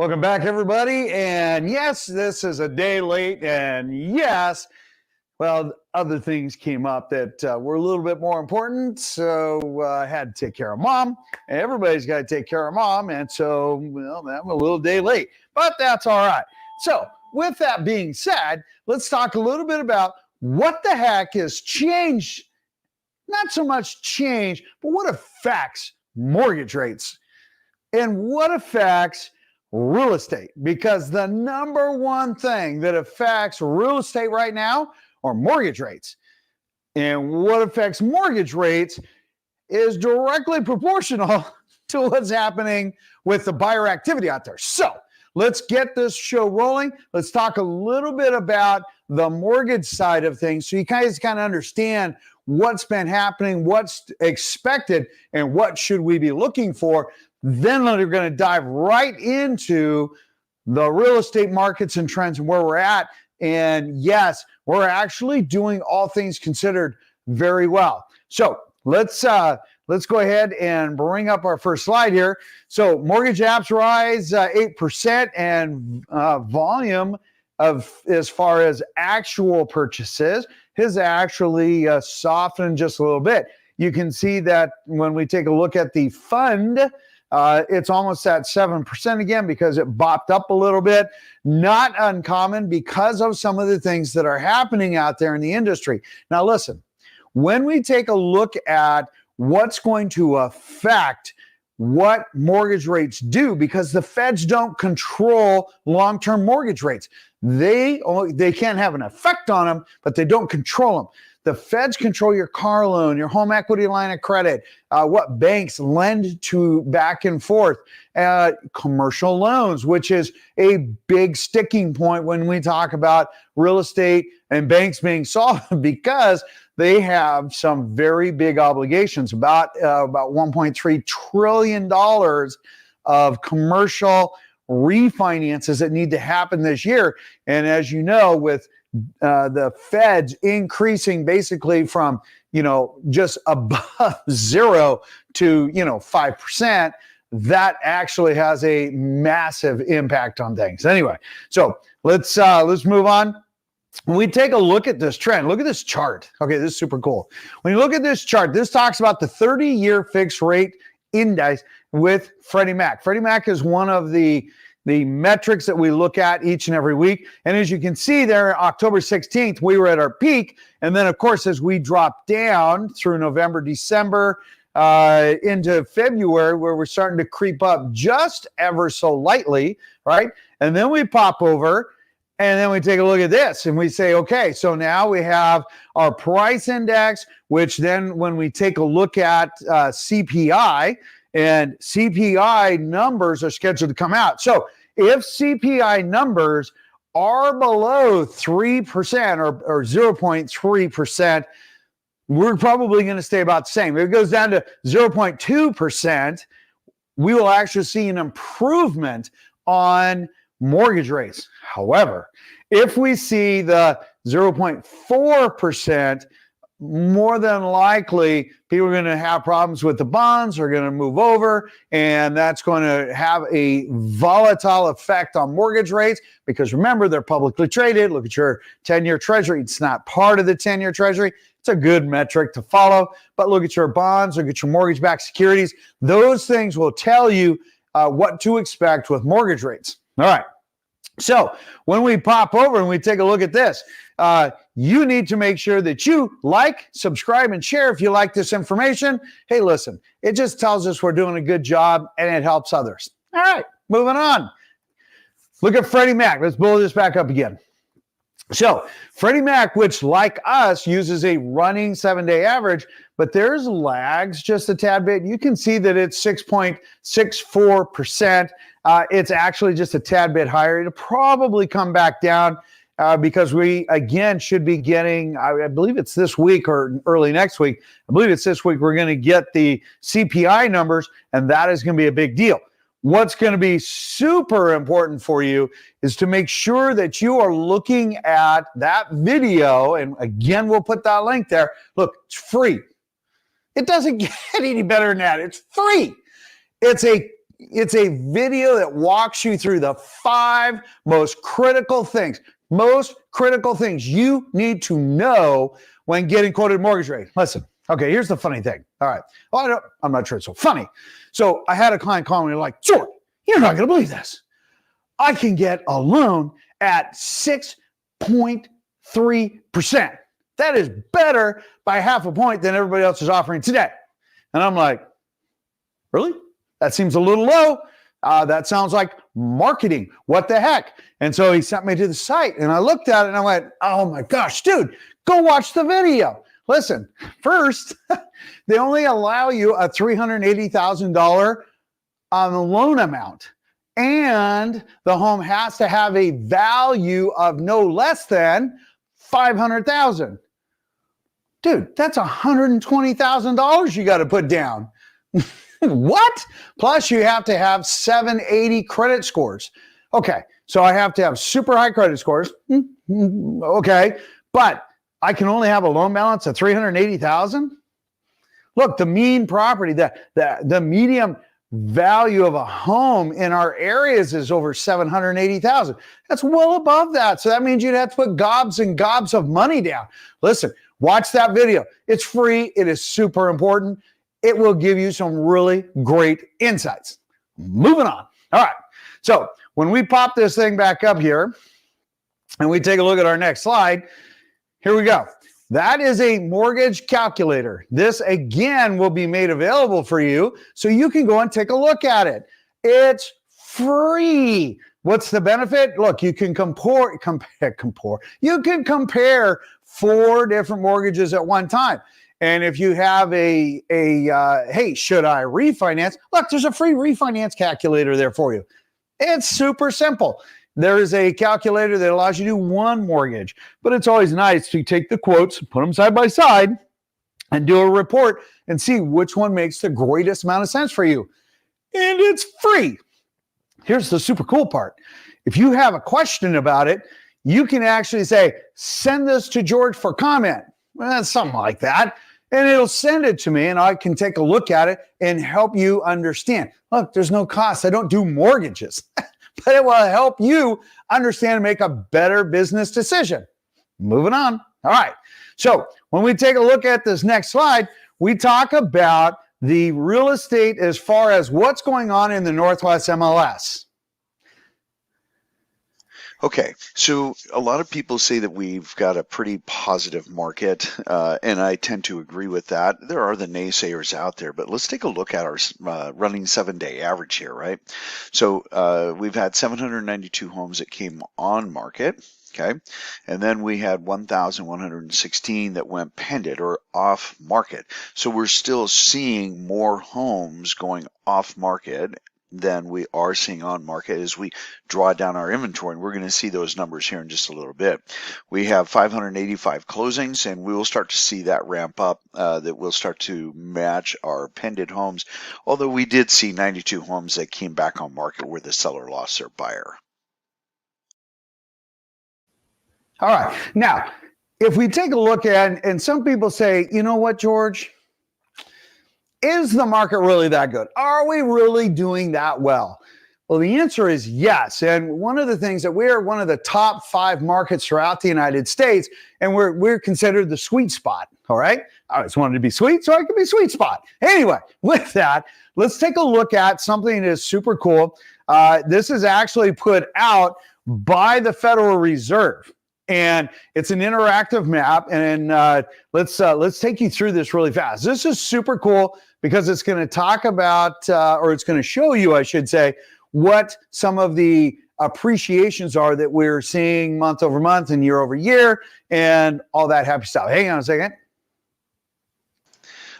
Welcome back, everybody. And yes, this is a day late. And yes, well, other things came up that were a little bit more important. So I had to take care of mom. Everybody's got to take care of mom. And so, well, I'm a little day late, but that's all right. So with that being said, let's talk a little bit about what the heck has changed. Not so much change, but what affects mortgage rates and what affects real estate, because the number one thing that affects real estate right now are mortgage rates. And what affects mortgage rates is directly proportional to what's happening with the buyer activity out there. So let's get this show rolling. Let's talk a little bit about the mortgage side of things so you guys kind of understand what's been happening, what's expected, and what should we be looking for. Then we're going to dive right into the real estate markets and trends and where we're at. And yes, we're actually doing all things considered very well. So let's go ahead and bring up our first slide here. So mortgage apps rise 8%, and volume of as far as actual purchases has actually softened just a little bit. You can see that when we take a look at the fund, it's almost at 7% again because it bopped up a little bit. Not uncommon because of some of the things that are happening out there in the industry. Now listen, when we take a look at what's going to affect what mortgage rates do, because the feds don't control long-term mortgage rates. They can't have an effect on them, but they don't control them. The feds control your car loan, your home equity line of credit, what banks lend to back and forth, commercial loans, which is a big sticking point when we talk about real estate and banks being solvent, because they have some very big obligations, about $1.3 trillion of commercial refinances that need to happen this year. And as you know, with the feds increasing basically from, just above zero to, 5%, that actually has a massive impact on things. Anyway, so let's move on. When we take a look at this trend, look at this chart. Okay, this is super cool. When you look at this chart, this talks about the 30-year fixed rate index with Freddie Mac. Freddie Mac is one of the metrics that we look at each and every week. And as you can see there, October 16th, we were at our peak. And then, of course, as we drop down through November, December, into February, where we're starting to creep up just ever so lightly, right? And then we pop over, and then we take a look at this, and we say, okay, so now we have our price index, which then when we take a look at CPI, and CPI numbers are scheduled to come out. So if CPI numbers are below 3% or 0.3%, we're probably going to stay about the same. If it goes down to 0.2%, we will actually see an improvement on mortgage rates. However, if we see the 0.4%, more than likely, people are going to have problems with the bonds, are going to move over, and that's going to have a volatile effect on mortgage rates, because remember, they're publicly traded. Look at your 10-year treasury. It's not part of the 10-year treasury. It's a good metric to follow, but look at your bonds, look at your mortgage-backed securities. Those things will tell you what to expect with mortgage rates. All right. So when we pop over and we take a look at this, you need to make sure that you like, subscribe, and share if you like this information. Hey, listen, it just tells us we're doing a good job and it helps others. All right, moving on. Look at Freddie Mac. Let's blow this back up again. So Freddie Mac, which like us uses a running 7-day average, but there's lags just a tad bit. You can see that it's 6.64%. It's actually just a tad bit higher. It'll probably come back down because we, again, should be getting, I believe it's this week or early next week. I believe it's this week. We're going to get the CPI numbers, and that is going to be a big deal. What's going to be super important for you is to make sure that you are looking at that video. And again, we'll put that link there. Look, it's free. It doesn't get any better than that. It's free. It's a It's a video that walks you through the 5 most critical things you need to know when getting quoted mortgage rate. Listen, okay, here's the funny thing. All right. Well, I'm not sure it's so funny. So I had a client call me like, George, you're not going to believe this. I can get a loan at 6.3%. That is better by half a point than everybody else is offering today. And I'm like, really? That seems a little low. That sounds like marketing. What the heck? And so he sent me to the site and I looked at it and I went, oh my gosh, dude, go watch the video. Listen, first, they only allow you a $380,000 loan amount. And the home has to have a value of no less than $500,000. Dude, that's $120,000 you got to put down. What? Plus, you have to have 780 credit scores. Okay, so I have to have super high credit scores. Okay, but I can only have a loan balance of $380,000. Look, the mean property, the medium value of a home in our areas is over $780,000. That's well above that. So that means you'd have to put gobs and gobs of money down. Listen, watch that video. It's free. It is super important. It will give you some really great insights. Moving on. All right. So when we pop this thing back up here and we take a look at our next slide, here we go. That is a mortgage calculator. This, again, will be made available for you so you can go and take a look at it. It's free. What's the benefit? Look, you can compare. You can compare 4 different mortgages at one time. And if you have hey, should I refinance? Look, there's a free refinance calculator there for you. It's super simple. There is a calculator that allows you to do 1 mortgage, but it's always nice to take the quotes, put them side by side, and do a report and see which one makes the greatest amount of sense for you. And it's free. Here's the super cool part. If you have a question about it, you can actually say, send this to George for comment. Well, something like that. And it'll send it to me and I can take a look at it and help you understand. Look, there's no cost. I don't do mortgages, but it will help you understand and make a better business decision. Moving on. All right. So when we take a look at this next slide, we talk about the real estate as far as what's going on in the Northwest MLS. Okay, so a lot of people say that we've got a pretty positive market, and I tend to agree with that. There are the naysayers out there, but let's take a look at our running 7-day average here, right? So we've had 792 homes that came on market, okay? And then we had 1,116 that went pended or off market. So we're still seeing more homes going off market than we are seeing on market as we draw down our inventory. And we're going to see those numbers here in just a little bit. We have 585 closings, and we will start to see that ramp up, that will start to match our pended homes. Although we did see 92 homes that came back on market where the seller lost their buyer. All right. Now, if we take a look at, and some people say, you know what, George? Is the market really that good? Are we really doing that well? Well, the answer is yes. And one of the things that we're one of the top 5 markets throughout the United States, and we're considered the sweet spot. All right. I just wanted to be sweet, so I could be sweet spot. Anyway, with that, let's take a look at something that is super cool. This is actually put out by the Federal Reserve. And it's an interactive map, and let's take you through this really fast. This is super cool because it's going to talk about, or it's going to show you, I should say, what some of the appreciations are that we're seeing month over month and year over year, and all that happy stuff. Hang on a second.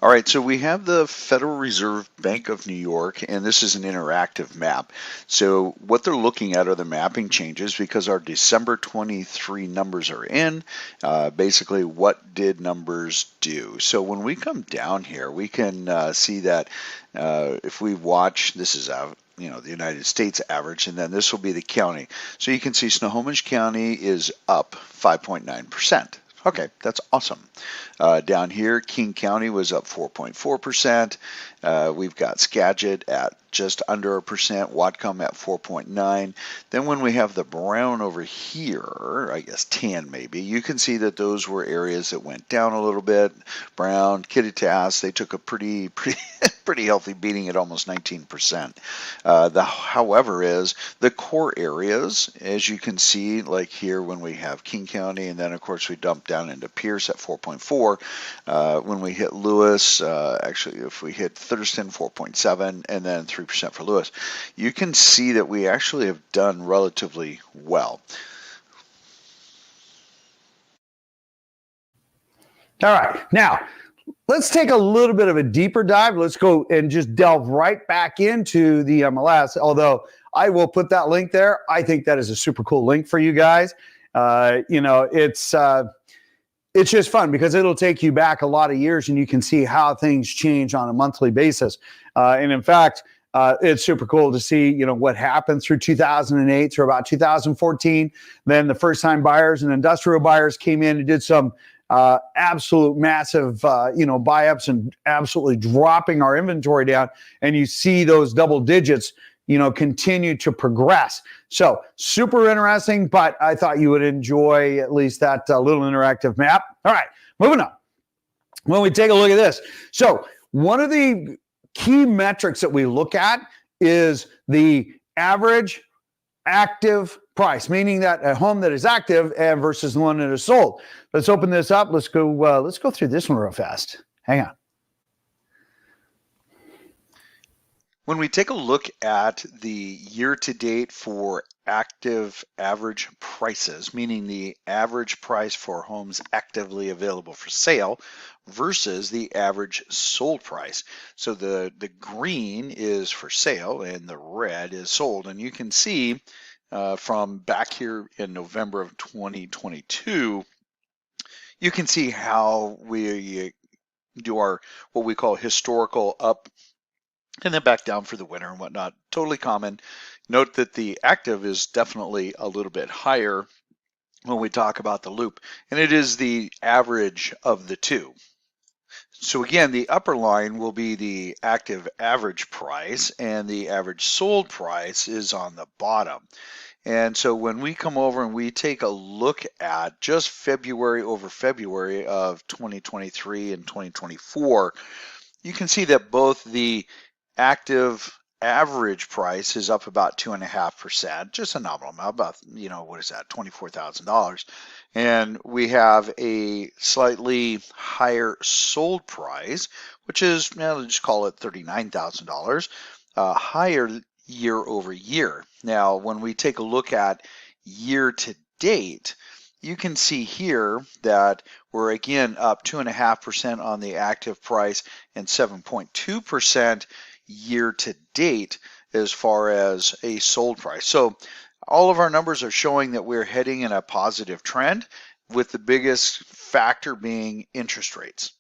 All right, so we have the Federal Reserve Bank of New York, and this is an interactive map. So what they're looking at are the mapping changes because our December 23 numbers are in. Basically, what did numbers do? So when we come down here, we can see that if we watch, this is the United States average, and then this will be the county. So you can see Snohomish County is up 5.9%. Okay, that's awesome. Down here, King County was up 4.4%. We've got Skagit at just under 1%, Whatcom at 4.9. Then when we have the brown over here, I guess tan maybe, you can see that those were areas that went down a little bit. Brown, Kittitas, they took a pretty pretty healthy beating at almost 19%. However is the core areas, as you can see, like here when we have King County, and then of course we dump down into Pierce at 4.4. When we hit Lewis, actually if we hit Thurston, 4.7, and then 3% for Lewis, you can see that we actually have done relatively well. All right, now let's take a little bit of a deeper dive. Let's go and just delve right back into the MLS, although I will put that link there. I think that is a super cool link for you guys. It's just fun because it'll take you back a lot of years and you can see how things change on a monthly basis. And in fact, it's super cool to see, what happened through 2008 through about 2014. Then the first time buyers and industrial buyers came in and did some absolute massive, buy-ups and absolutely dropping our inventory down. And you see those double digits, continue to progress. So super interesting, but I thought you would enjoy at least that little interactive map. All right, moving on. When we take a look at this. So one of the key metrics that we look at is the average active price, meaning that a home that is active versus the one that is sold. Let's open this up. Let's go through this one real fast. Hang on. When we take a look at the year-to-date for active average prices, meaning the average price for homes actively available for sale versus the average sold price. So the green is for sale and the red is sold. And you can see from back here in November of 2022, you can see how we do our what we call historical up and then back down for the winter and whatnot. Totally common. Note that the active is definitely a little bit higher when we talk about the loop, and it is the average of the two. So again, the upper line will be the active average price, and the average sold price is on the bottom. And so when we come over and we take a look at just February over February of 2023 and 2024, you can see that both the active average price is up about 2.5%, just a nominal amount, about, what is that, $24,000. And we have a slightly higher sold price, which is, let's just call it $39,000, higher year over year. Now, when we take a look at year to date, you can see here that we're again up 2.5% on the active price and 7.2% year to date as far as a sold price. So all of our numbers are showing that we're heading in a positive trend, with the biggest factor being interest rates.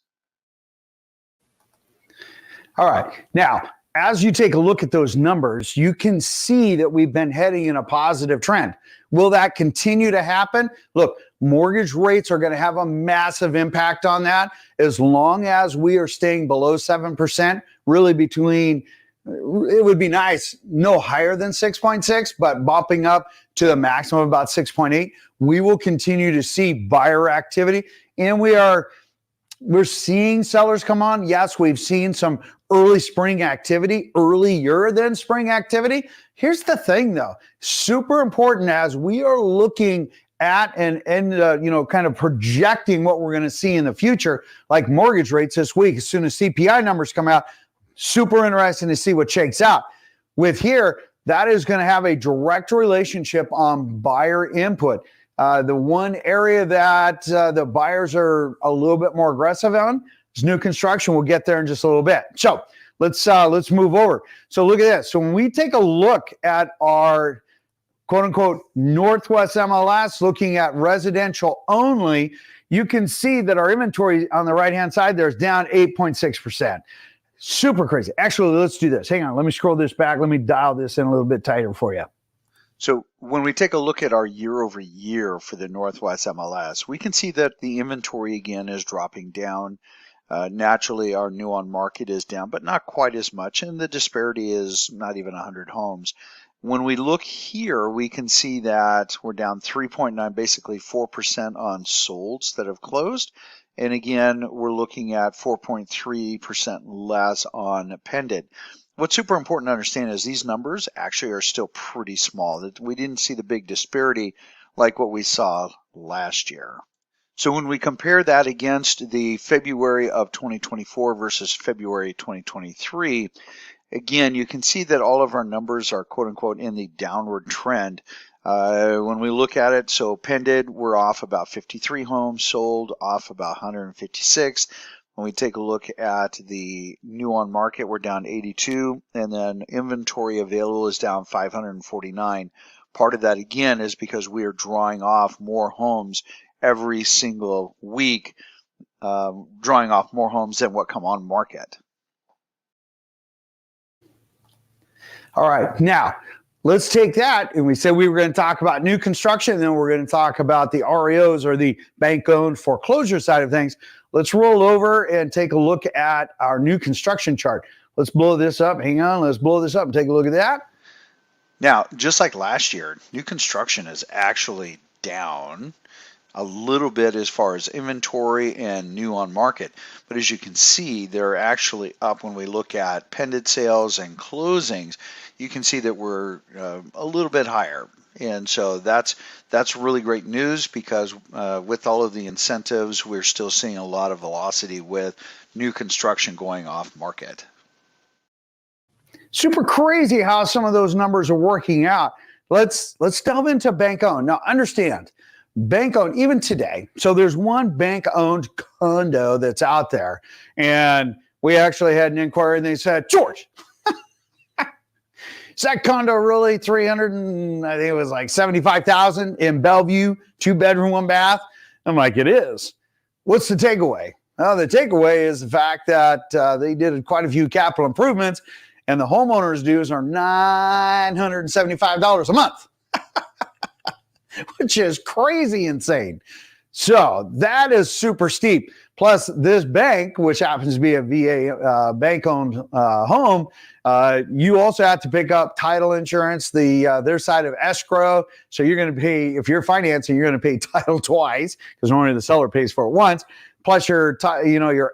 All right. Now, as you take a look at those numbers, you can see that we've been heading in a positive trend. Will that continue to happen? Look, mortgage rates are going to have a massive impact on that as long as we are staying below 7%, really between, it would be nice, no higher than 6.6, but bumping up to the maximum of about 6.8. We will continue to see buyer activity, and we're seeing sellers come on. Yes, we've seen some early spring activity, earlier than spring activity. Here's the thing, though, super important as we are looking at and kind of projecting what we're going to see in the future, like mortgage rates this week. As soon as CPI numbers come out, super interesting to see what shakes out. With here, that is going to have a direct relationship on buyer input. The one area that the buyers are a little bit more aggressive on is new construction. We'll get there in just a little bit. So let's move over. So look at this. So when we take a look at our quote unquote Northwest MLS, looking at residential only, you can see that our inventory on the right hand side there is down 8.6%. Super crazy. Actually, let's do this. Hang on. Let me scroll this back. Let me dial this in a little bit tighter for you. So when we take a look at our year over year for the Northwest MLS, we can see that the inventory again is dropping down. Naturally, our new on market is down, but not quite as much, and the disparity is not even 100 homes. When we look here, we can see that we're down 3.9, basically 4% on solds that have closed. And again, we're looking at 4.3% less on pended. What's super important to understand is these numbers actually are still pretty small. That we didn't see the big disparity like what we saw last year. So when we compare that against the February of 2024 versus February 2023, again, you can see that all of our numbers are quote unquote in the downward trend. When we look at it, so pended, we're off about 53 homes, sold off about 156. When we take a look at the new on market, we're down 82, and then inventory available is down 549. Part of that, again, is because we are drawing off more homes every single week, drawing off more homes than what come on market. All right, now let's take that, and we said we were going to talk about new construction, and then we're going to talk about the REOs, or the bank-owned foreclosure side of things. Let's roll over and take a look at our new construction chart. Let's blow this up. Hang on, let's blow this up and take a look at that. Now, just like last year, new construction is actually down a little bit as far as inventory and new on market. But as you can see, they're actually up when we look at pended sales and closings. You can see that we're a little bit higher. And so that's really great news, because with all of the incentives, we're still seeing a lot of velocity with new construction going off market. Super crazy how some of those numbers are working out. Let's delve into bank owned. Now understand, bank owned even today. So there's one bank owned condo that's out there, and we actually had an inquiry, and they said, George, is that condo really 300 and I think it was like 75,000 in Bellevue, 2-bedroom, 1-bath? I'm like, it is. What's the takeaway? Well, the takeaway is the fact that they did quite a few capital improvements, and the homeowner's dues are $975 a month, which is crazy insane. So that is super steep. Plus, this bank, which happens to be a VA bank-owned home, you also have to pick up title insurance, their side of escrow. So you're going to pay, if you're financing, you're going to pay title twice, because normally the seller pays for it once. Plus your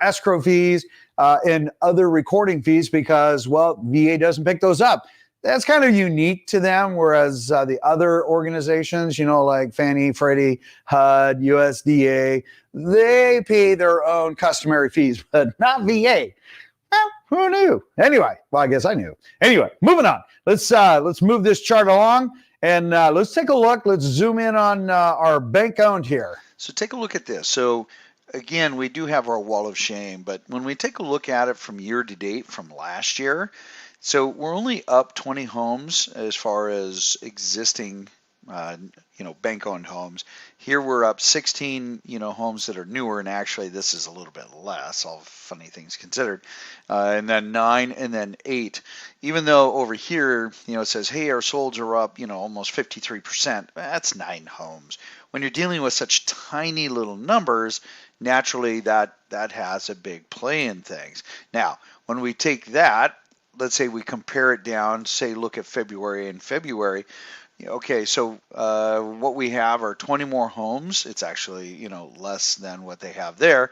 escrow fees and other recording fees, because, well, VA doesn't pick those up. That's kind of unique to them, whereas the other organizations, like Fannie, Freddie, HUD, USDA, they pay their own customary fees, but not VA. Well, who knew? Anyway, well, I guess I knew. Anyway, moving on. Let's move this chart along, and let's take a look. Let's zoom in on our bank owned here. So take a look at this. So again, we do have our wall of shame, but when we take a look at it from year to date from last year, so we're only up 20 homes as far as existing, bank-owned homes. Here we're up 16, homes that are newer, and actually this is a little bit less, all funny things considered. And then 9, and then 8. Even though over here, it says, hey, our solds are up, almost 53%. That's 9 homes. When you're dealing with such tiny little numbers, naturally that has a big play in things. Now, when we take that, let's say we compare it down, say look at February and February. Okay, so what we have are 20 more homes. It's actually, less than what they have there.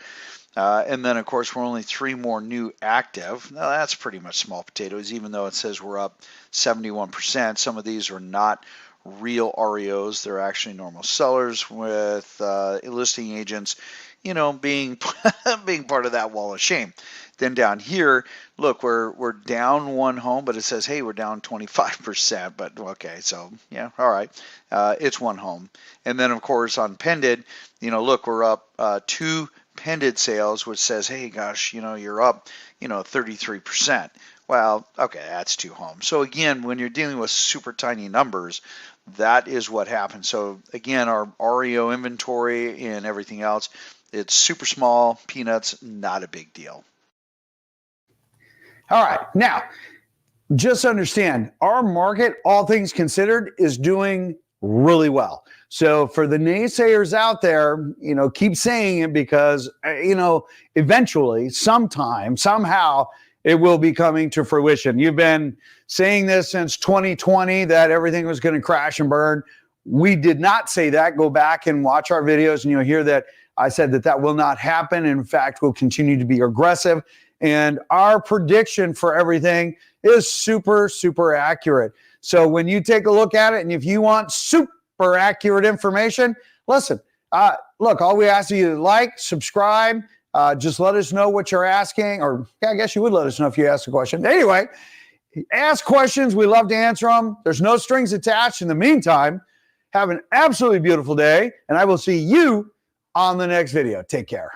And then, of course, we're only 3 more new active. Now, that's pretty much small potatoes, even though it says we're up 71%. Some of these are not real REOs. They're actually normal sellers with listing agents, being being part of that wall of shame. Then down here, look, we're down 1 home, but it says, hey, we're down 25%. But okay, so yeah, all right, it's 1 home. And then of course on pended, look, we're up 2 pended sales, which says, hey, gosh, you're up, 33%. Well, okay, that's 2 homes. So again, when you're dealing with super tiny numbers, that is what happens. So again, our REO inventory and everything else, it's super small, peanuts, not a big deal. All right. Now, just understand our market, all things considered, is doing really well. So for the naysayers out there, keep saying it because, eventually, sometime, somehow, it will be coming to fruition. You've been saying this since 2020 that everything was going to crash and burn. We did not say that. Go back and watch our videos and you'll hear that I said that will not happen. In fact, we'll continue to be aggressive. And our prediction for everything is super, super accurate. So when you take a look at it, and if you want super accurate information, listen, look, all we ask you to like, subscribe, just let us know what you're asking, or I guess you would let us know if you asked a question. Anyway, ask questions. We love to answer them. There's no strings attached. In the meantime, have an absolutely beautiful day, and I will see you on the next video. Take care.